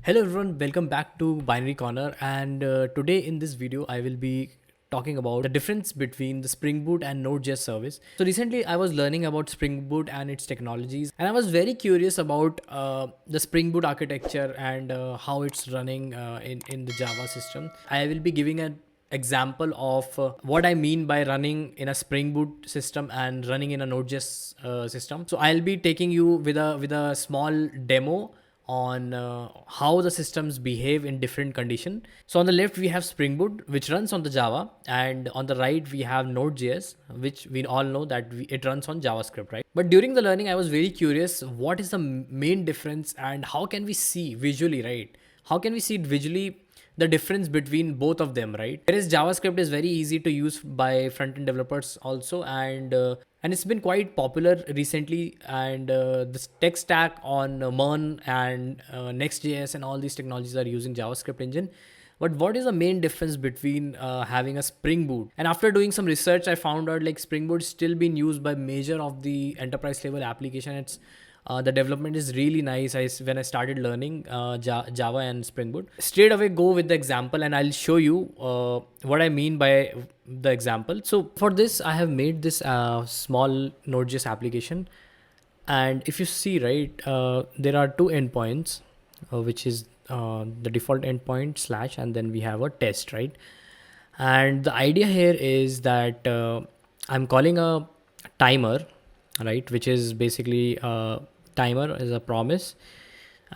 Hello everyone, welcome back to Binary Corner. And today in this video, I will be talking about the difference between the Spring Boot and Node.js service. So recently, I was learning about Spring Boot and its technologies, and I was very curious about the Spring Boot architecture and how it's running in the Java system. I will be giving an example of what I mean by running in a Spring Boot system and running in a Node.js system. So I'll be taking you with a small demo on how the systems behave in different condition. So on the left we have Spring Boot, which runs on the Java, and on the right we have Node.js, which we all know that it runs on JavaScript, right? But during the learning, I was very curious what is the main difference and how can we see visually, right? How can we see it visually, the difference between both of them, right? Whereas JavaScript is very easy to use by front-end developers also, and it's been quite popular recently. And this tech stack on Mern and Next.js and all these technologies are using JavaScript engine. But what is the main difference between having a Spring Boot? And after doing some research, I found out like Spring Boot is still being used by major of the enterprise level application. It's the development is really nice. When I started learning Java and Spring Boot, straight away go with the example, and I'll show you what I mean by the example. So for this, I have made this small Node.js application, and if you see, right, there are two endpoints, which is the default endpoint slash, and then we have a test, right? And the idea here is that I'm calling a timer, right, which is basically timer is a promise,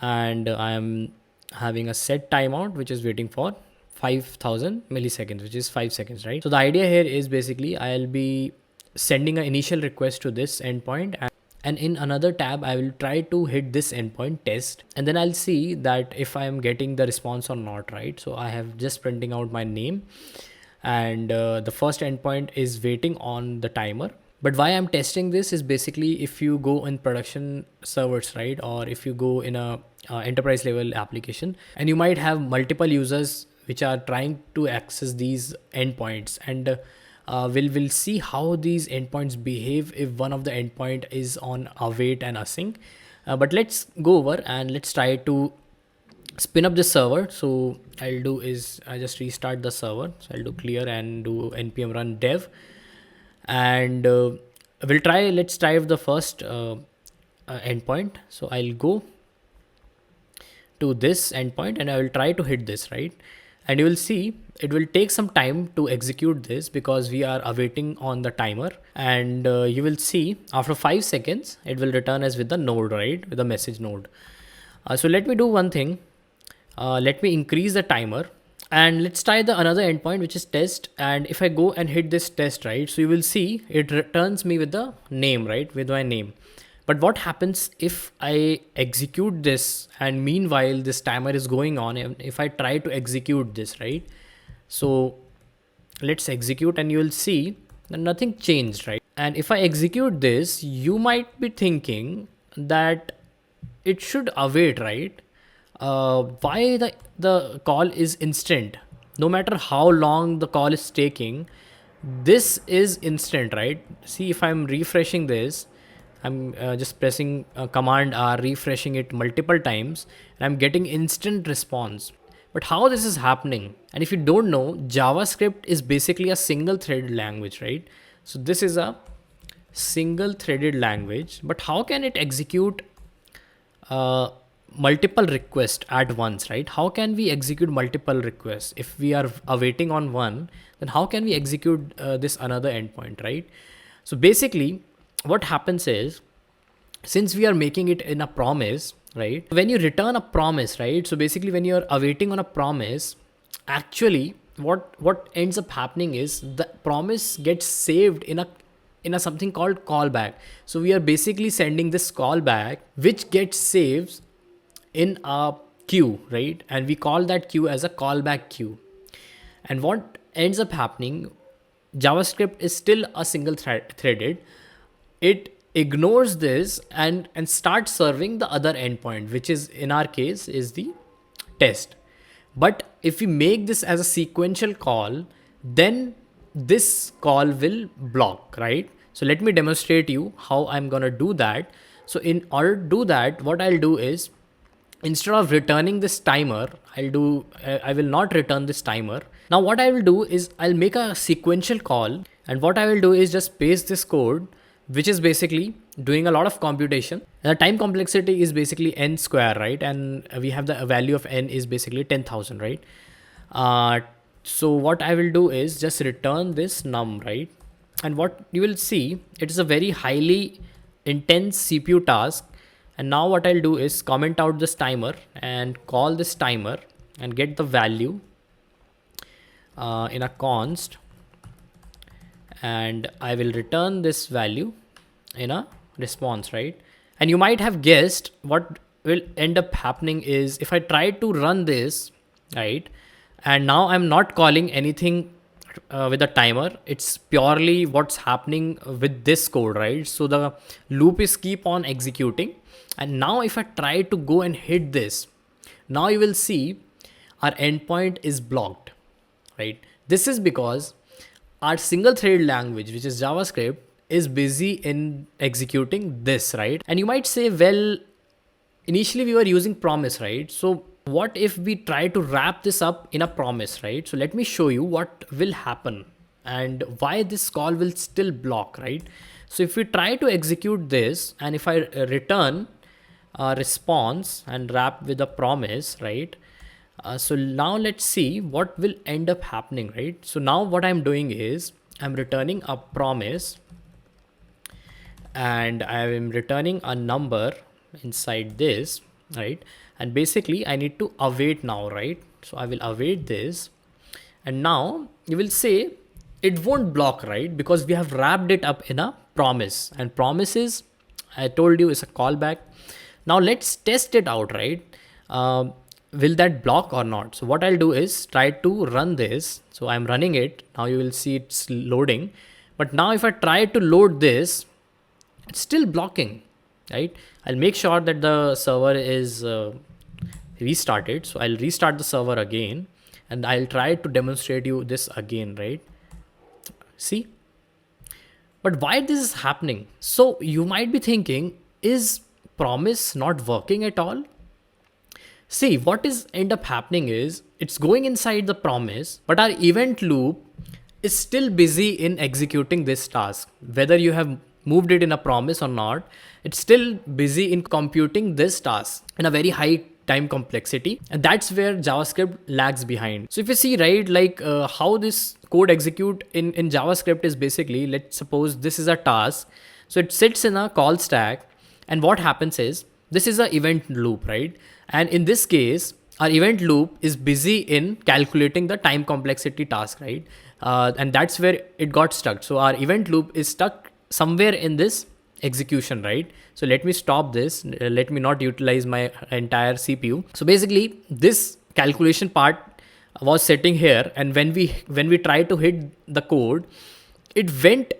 and I'm having a set timeout which is waiting for 5000 milliseconds, which is 5 seconds, right? So the idea here is basically I'll be sending an initial request to this endpoint, and in another tab I will try to hit this endpoint test, and then I'll see that if I am getting the response or not, right? So I have just printing out my name, and the first endpoint is waiting on the timer. But why I'm testing this is basically if you go in production servers, right, or if you go in a enterprise level application, and you might have multiple users which are trying to access these endpoints, and we'll see how these endpoints behave if one of the endpoint is on await and async. But let's go over and let's try to spin up this server. So I'll do is I just restart the server. So I'll do clear and do npm run dev, and let's try the first endpoint. So I'll go to this endpoint and I will try to hit this, right? And you will see it will take some time to execute this because we are awaiting on the timer, and you will see after 5 seconds it will return as with the node, right, with the message node. So let me do one thing. Let me increase the timer, and let's try the another endpoint, which is test. And if I go and hit this test, right, so you will see it returns me with the name, right, with my name. But what happens if I execute this, and meanwhile this timer is going on, and if I try to execute this, right? So let's execute, and you will see that nothing changed, right? And if I execute this, you might be thinking that it should await, right? Why the call is instant? No matter how long the call is taking, this is instant, right? See, if I'm refreshing this, I'm just pressing command R, refreshing it multiple times, and I'm getting instant response. But how this is happening? And if you don't know, JavaScript is basically a single threaded language, right? So this is a single threaded language, but how can it execute multiple requests at once, right? How can we execute multiple requests? If we are awaiting on one, then how can we execute this another endpoint, right? So basically what happens is, since we are making it in a promise, right, when you return a promise, right, so basically when you're awaiting on a promise, actually what ends up happening is the promise gets saved in a something called callback. So we are basically sending this callback which gets saved in a queue, right? And we call that queue as a callback queue. And what ends up happening, JavaScript is still a single threaded. It ignores this and starts serving the other endpoint, which is in our case is the test. But if we make this as a sequential call, then this call will block, right? So let me demonstrate you how I'm gonna do that. So in order to do that, what I'll do is instead of returning this timer, I will not return this timer. Now what I will do is I'll make a sequential call, and what I will do is just paste this code, which is basically doing a lot of computation. And the time complexity is basically n square, right? And we have the value of n is basically 10,000, right? So what I will do is just return this num, right? And what you will see, it is a very highly intense CPU task. And now what I'll do is comment out this timer and call this timer and get the value in a const, and I will return this value in a response, right? And you might have guessed what will end up happening is if I try to run this, right? And now I'm not calling anything with a timer. It's purely what's happening with this code, right? So the loop is keep on executing. And now if I try to go and hit this, now you will see our endpoint is blocked, right? This is because our single threaded language, which is JavaScript, is busy in executing this, right? And you might say, well, initially we were using promise, right? So what if we try to wrap this up in a promise, right? So let me show you what will happen and why this call will still block, right? So if we try to execute this, and if I return a response and wrap with a promise, right? So now let's see what will end up happening, right? So now what I'm doing is I'm returning a promise, and I am returning a number inside this, right? And basically I need to await now, right? So I will await this, and now you will say it won't block, right? Because we have wrapped it up in a promise, and promises, I told you, is a callback. Now let's test it out, right? Will that block or not? So what I'll do is try to run this. So I'm running it. Now you will see it's loading. But now if I try to load this, it's still blocking, right? I'll make sure that the server is restarted. So I'll restart the server again, and I'll try to demonstrate you this again, right? See? But why this is happening? So you might be thinking, is promise not working at all? See, what is end up happening is it's going inside the promise, but our event loop is still busy in executing this task. Whether you have moved it in a promise or not, it's still busy in computing this task in a very high time complexity. And that's where JavaScript lags behind. So if you see, right, like how this code execute in JavaScript is basically, let's suppose this is a task. So it sits in a call stack. And what happens is, this is an event loop, right? And in this case, our event loop is busy in calculating the time complexity task, right? And that's where it got stuck. So our event loop is stuck somewhere in this execution, right? So let me stop this. Let me not utilize my entire CPU. So basically, this calculation part was sitting here. And when we try to hit the code, it went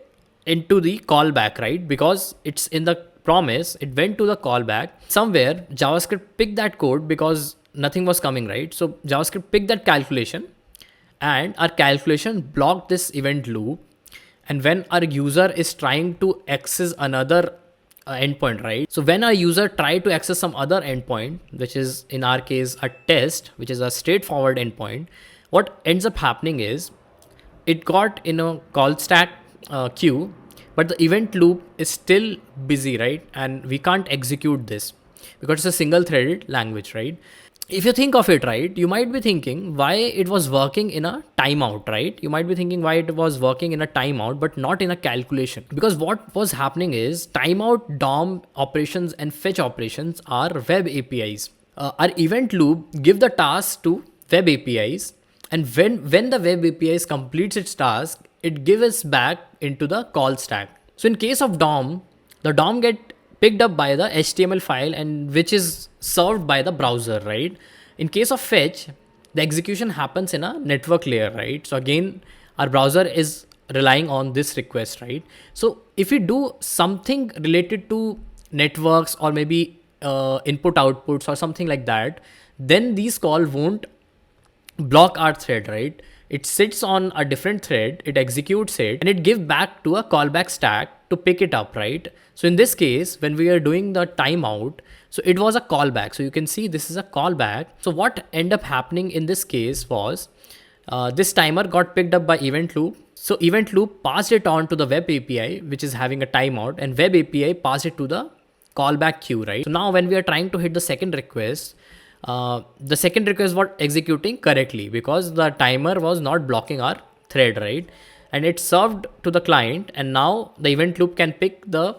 into the callback, right? Because it's in the promise, it went to the callback. Somewhere JavaScript picked that code because nothing was coming, right? So JavaScript picked that calculation, and our calculation blocked this event loop. And when our user is trying to access another endpoint, right? So when our user try to access some other endpoint, which is in our case a test, which is a straightforward endpoint, what ends up happening is it got in a call stack queue, but the event loop is still busy, right? And we can't execute this because it's a single threaded language, right? If you think of it, right, you might be thinking why it was working in a timeout, right? You might be thinking why it was working in a timeout, but not in a calculation. Because what was happening is timeout, DOM operations, and fetch operations are web APIs. Our event loop give the task to web APIs, and when the web APIs completes its task, it gives back into the call stack. So in case of DOM, the DOM get picked up by the HTML file, and which is served by the browser, right? In case of fetch, the execution happens in a network layer, right? So again, our browser is relying on this request, right? So if we do something related to networks or maybe input outputs or something like that, then these call won't block our thread, right? It sits on a different thread, it executes it, and it gives back to a callback stack to pick it up, right? So in this case, when we are doing the timeout, So it was a callback. So you can see this is a callback. So what ended up happening in this case was this timer got picked up by event loop. So event loop passed it on to the web API, which is having a timeout, and web API passed it to the callback queue, right? So now when we are trying to hit the second request was executing correctly because the timer was not blocking our thread, right? And it served to the client, and now the event loop can pick the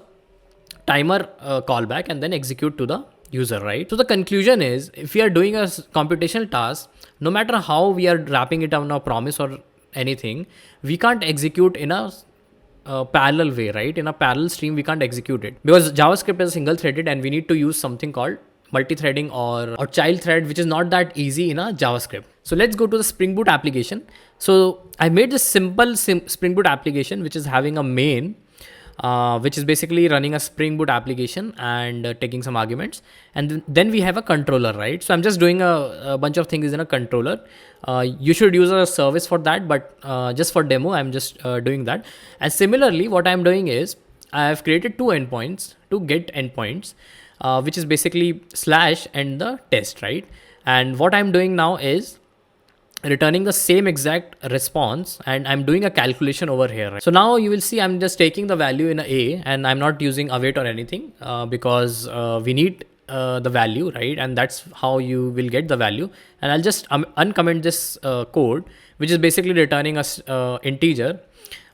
timer callback and then execute to the user, right? So the conclusion is, if we are doing a computational task, no matter how we are wrapping it on a promise or anything, we can't execute in a parallel way, right? In a parallel stream, we can't execute it because JavaScript is single threaded, and we need to use something called multi-threading or child thread, which is not that easy in a JavaScript. So let's go to the Spring Boot application. So I made this simple Spring Boot application, which is having a main, which is basically running a Spring Boot application and taking some arguments. And then we have a controller, right? So I'm just doing a bunch of things in a controller. You should use a service for that, but just for demo, I'm just doing that. And similarly, what I'm doing is I have created two get endpoints, which is basically slash and the test, right? And what I'm doing now is returning the same exact response, and I'm doing a calculation over here, right? So now you will see I'm just taking the value in a and I'm not using await or anything because we need the value, right? And that's how you will get the value. And I'll just uncomment this code, which is basically returning us integer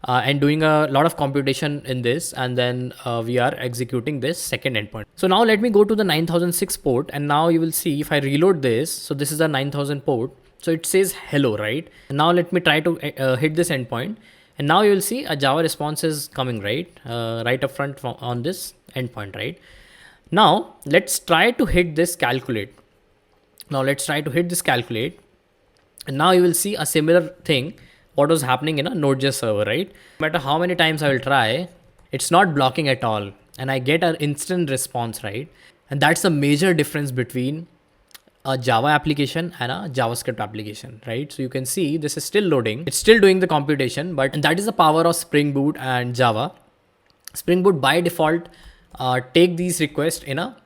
and doing a lot of computation in this, and then we are executing this second endpoint. So now let me go to the 9006 port, and now you will see if I reload this, so this is the 9000 port. So it says hello, right? And now let me try to hit this endpoint, and now you will see a Java response is coming, right? Right up front on this endpoint, right? Now let's try to hit this calculate. And now you will see a similar thing what was happening in a Node.js server, right? No matter how many times I will try, it's not blocking at all, and I get an instant response, right? And that's the major difference between a Java application and a JavaScript application, right? So you can see this is still loading. It's still doing the computation, and that is the power of Spring Boot and Java. Spring Boot by default take these requests in a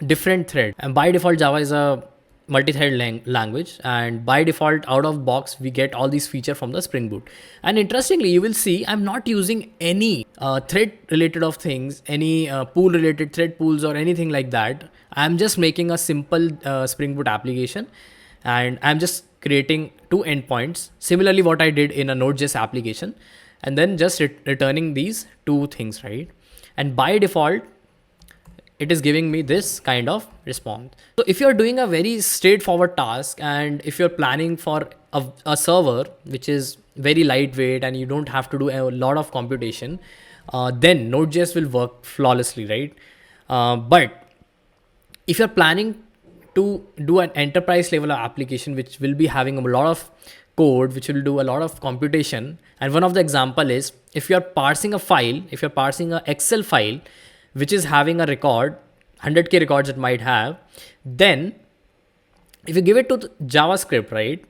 different thread, and by default Java is a multi-thread language, and by default out of box we get all these features from the Spring Boot. And interestingly, you will see I'm not using any thread related of things, any pool related thread pools or anything like that. I'm just making a simple Spring Boot application, and I'm just creating two endpoints, similarly what I did in a Node.js application, and then just returning these two things, right? And by default it is giving me this kind of response. So if you're doing a very straightforward task, and if you're planning for a server which is very lightweight and you don't have to do a lot of computation, then Node.js will work flawlessly, right? But if you're planning to do an enterprise level application, which will be having a lot of code, which will do a lot of computation, and one of the example is if you're parsing a file, if you're parsing an Excel file, which is having a record, 100k records it might have, then if you give it to JavaScript, right,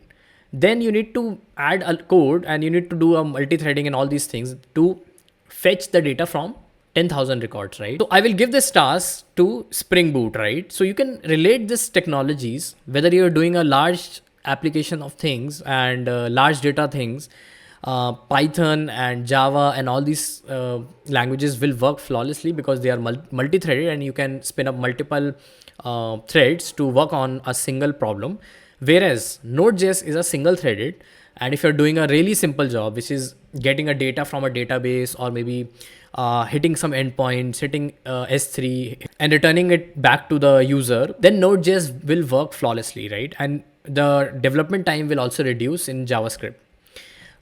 then you need to add a code and you need to do a multi-threading and all these things to fetch the data from 10,000 records, right? So I will give this task to Spring Boot, right? So you can relate these technologies, whether you're doing a large application of things and large data things, Python and Java and all these languages will work flawlessly because they are multi-threaded, and you can spin up multiple threads to work on a single problem. Whereas Node.js is a single threaded, and if you're doing a really simple job, which is getting a data from a database, or maybe hitting some endpoints, hitting S3 and returning it back to the user, then Node.js will work flawlessly, right? And the development time will also reduce in JavaScript.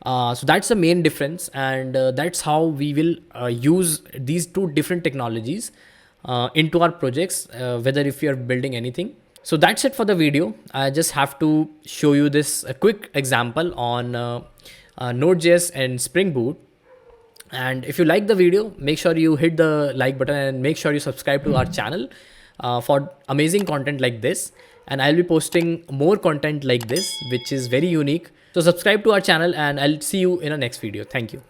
So that's the main difference, and that's how we will use these two different technologies into our projects, whether if you are building anything. So that's it for the video. I just have to show you this a quick example on Node.js and Spring Boot. And if you like the video, make sure you hit the like button and make sure you subscribe to our channel for amazing content like this. And I'll be posting more content like this, which is very unique. So subscribe to our channel, and I'll see you in a next video. Thank you.